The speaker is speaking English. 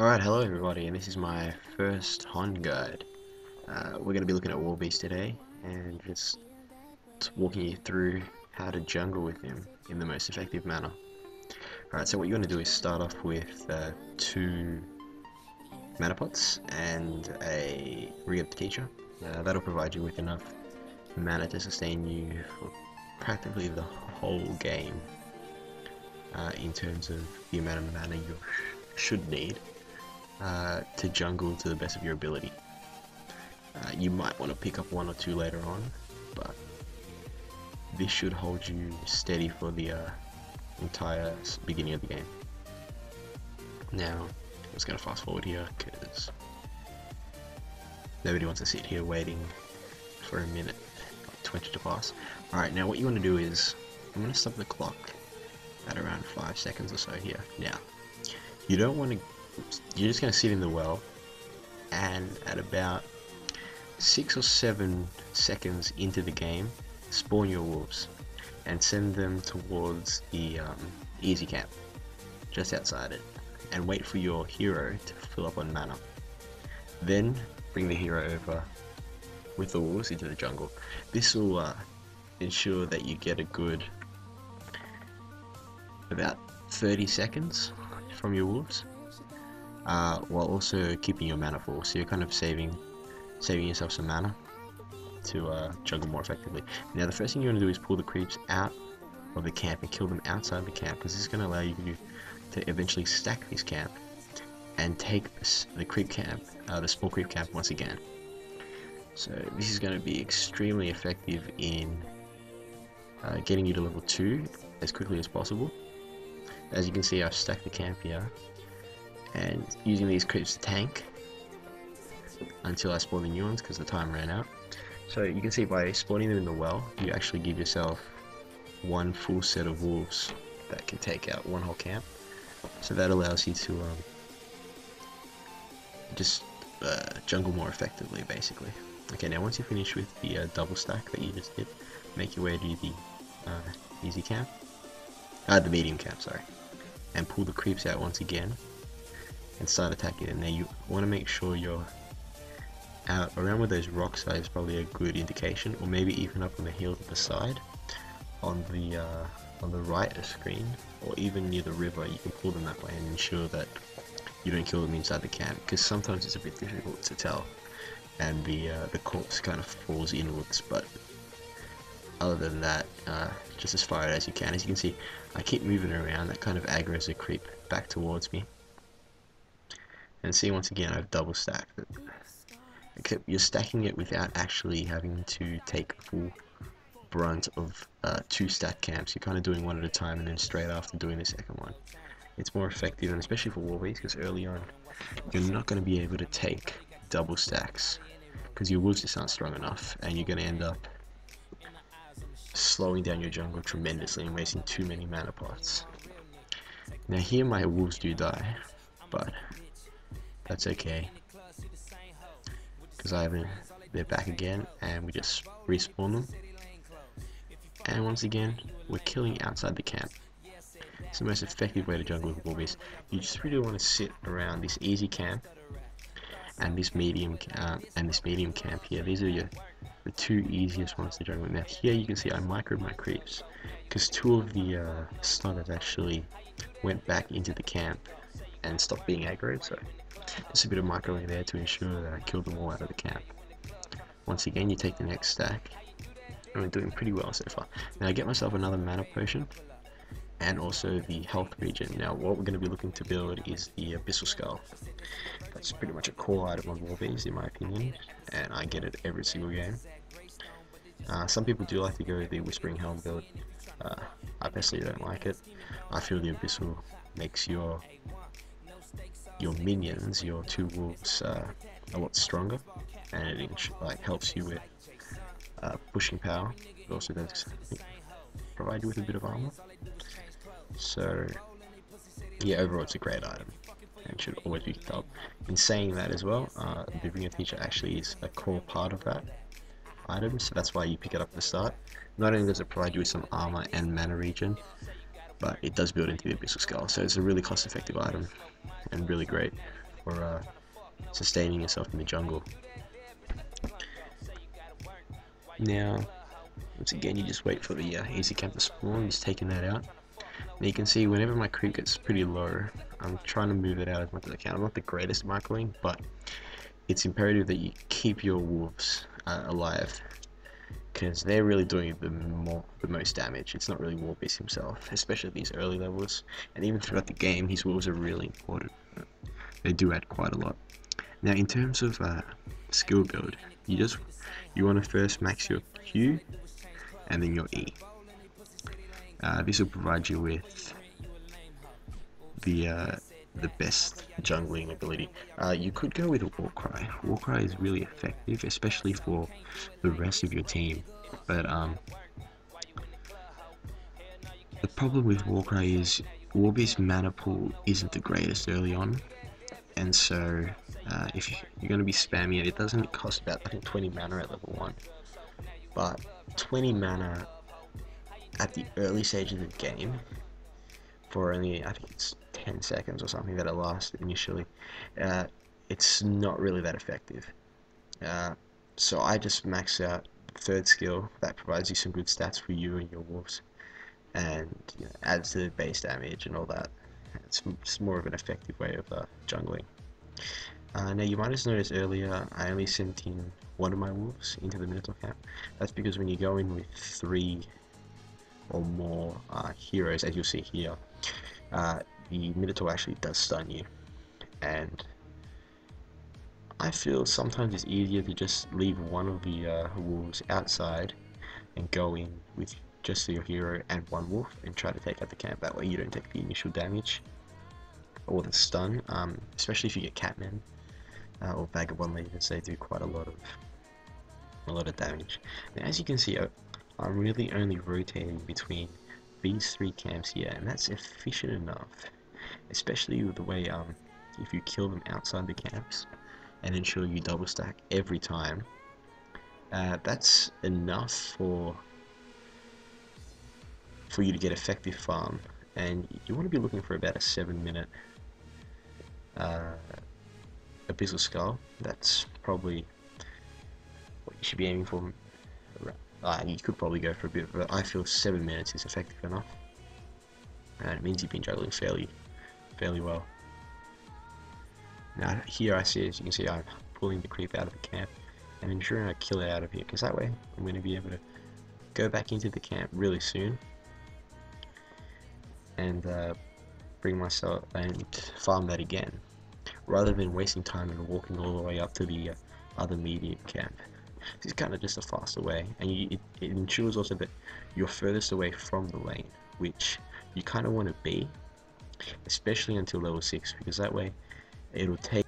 Alright, hello everybody, and this is my first Hon guide. We're going to be looking at Warbeast today, and just walking you through how to jungle with him in the most effective manner. Alright, so what you want to do is start off with 2 mana pots and a Ring of the Teacher. That'll provide you with enough mana to sustain you for practically the whole game, in terms of the amount of mana you should need to jungle to the best of your ability. You might want to pick up 1 or 2 later on, but this should hold you steady for the entire beginning of the game. Now, I'm just going to fast forward here because nobody wants to sit here waiting for a minute, like 20 to pass. Alright, now what you want to do is, I'm going to stop the clock at around 5 seconds or so here. Now, you don't want to, you're just going to sit in the well, and at about 6 or 7 seconds into the game, spawn your wolves and send them towards the easy camp just outside it, and wait for your hero to fill up on mana. Then bring the hero over with the wolves into the jungle. This will ensure that you get a good about 30 seconds from your wolves, while also keeping your mana full, so you're kind of saving yourself some mana to jungle more effectively. Now the first thing you want to do is pull the creeps out of the camp and kill them outside the camp, because this is going to allow you to eventually stack this camp and take the creep camp, the small creep camp once again. So this is going to be extremely effective in getting you to level 2 as quickly as possible. As you can see, I've stacked the camp here, and using these creeps to tank until I spawn the new ones because the time ran out. So you can see by spawning them in the well, you actually give yourself 1 full set of wolves that can take out 1 whole camp. So that allows you to just jungle more effectively, basically. Okay, now once you finish with the double stack that you just did, make your way to the easy camp, the medium camp, sorry, and pull the creeps out once again and start attacking them. Now you want to make sure you're out around where those rocks are, is probably a good indication, or maybe even up on the hill to the side on the right of the screen, or even near the river. You can pull them that way and ensure that you don't kill them inside the camp, because sometimes it's a bit difficult to tell and the corpse kind of falls inwards. But other than that, just as far as you can. As you can see, I keep moving around, that kind of aggroes a creep back towards me. And see, once again, I've double stacked it. Except you're stacking it without actually having to take full brunt of 2 stacked camps. You're kind of doing 1 at a time and then straight after doing the second one. It's more effective, and especially for Warbeast, because early on you're not going to be able to take double stacks because your wolves just aren't strong enough, and you're going to end up slowing down your jungle tremendously and wasting too many mana pots. Now here my wolves do die, but that's okay, because they're back again, and we just respawn them, and once again we're killing outside the camp. It's the most effective way to jungle with Warbeast. You just really want to sit around this easy camp and this medium camp here. These are the 2 easiest ones to jungle with. Now here you can see I microed my creeps because 2 of the stunners actually went back into the camp and stopped being aggroed, so just a bit of microing there to ensure that I killed them all out of the camp. Once again, you take the next stack, and we're doing pretty well so far. Now I get myself another mana potion and also the health regen. Now what we're going to be looking to build is the Abyssal Skull. That's pretty much a core item on Warbeast in my opinion, and I get it every single game. Some people do like to go the Whispering Helm build. I personally don't like it. I feel the Abyssal makes your minions, your 2 wolves, a lot stronger, and it helps you with pushing power. It also does provide you with a bit of armor. So yeah, overall it's a great item and should always be picked up. In saying that as well, the Ring of Teacher actually is a core part of that item, so that's why you pick it up at the start. Not only does it provide you with some armor and mana regen, but it does build into the Abyssal Skull, so it's a really cost effective item and really great for sustaining yourself in the jungle. Now, once again, you just wait for the easy camp to spawn, just taking that out. Now you can see whenever my creep gets pretty low, I'm trying to move it out as much as I can. I'm not the greatest at microing, but it's imperative that you keep your wolves alive, because they're really doing the most damage. It's not really Warbeast himself, especially at these early levels, and even throughout the game, his wolves are really important. They do add quite a lot. Now, in terms of skill build, you want to first max your Q and then your E. This will provide you with the best jungling ability. You could go with Warcry. Warcry is really effective, especially for the rest of your team. But the problem with Warcry is Warbeast's mana pool isn't the greatest early on, and so if you're going to be spamming it doesn't cost about, I think, 20 mana at level 1. But 20 mana at the early stages of the game, for only, I think it's 10 seconds or something that it lasts initially, it's not really that effective. So I just max out the third skill that provides you some good stats for you and your wolves, and adds to the base damage and all that. It's more of an effective way of jungling. Now you might have noticed earlier I only sent in one of my wolves into the Minotaur camp. That's because when you go in with 3 or more heroes, as you'll see here, the Minotaur actually does stun you, and I feel sometimes it's easier to just leave one of the wolves outside and go in with just your hero and one wolf and try to take out the camp. That way you don't take the initial damage or the stun, especially if you get Catmen or Vagabond Leaders. They do quite a lot of damage. Now, as you can see, I'm really only rotating between these 3 camps here, and that's efficient enough, especially with the way if you kill them outside the camps and ensure you double stack every time, that's enough for you to get effective farm. And you want to be looking for about a 7-minute Abyssal Skull. That's probably what you should be aiming for. You could probably go for a bit, but I feel 7 minutes is effective enough, and it means you've been juggling fairly well. Now here I see, as you can see, I'm pulling the creep out of the camp and ensuring I kill it out of here, because that way I'm going to be able to go back into the camp really soon and bring myself and farm that again, rather than wasting time and walking all the way up to the other medium camp. This is kind of just a faster way, and it ensures also that you're furthest away from the lane, which you kind of want to be, especially until level 6, because that way it'll take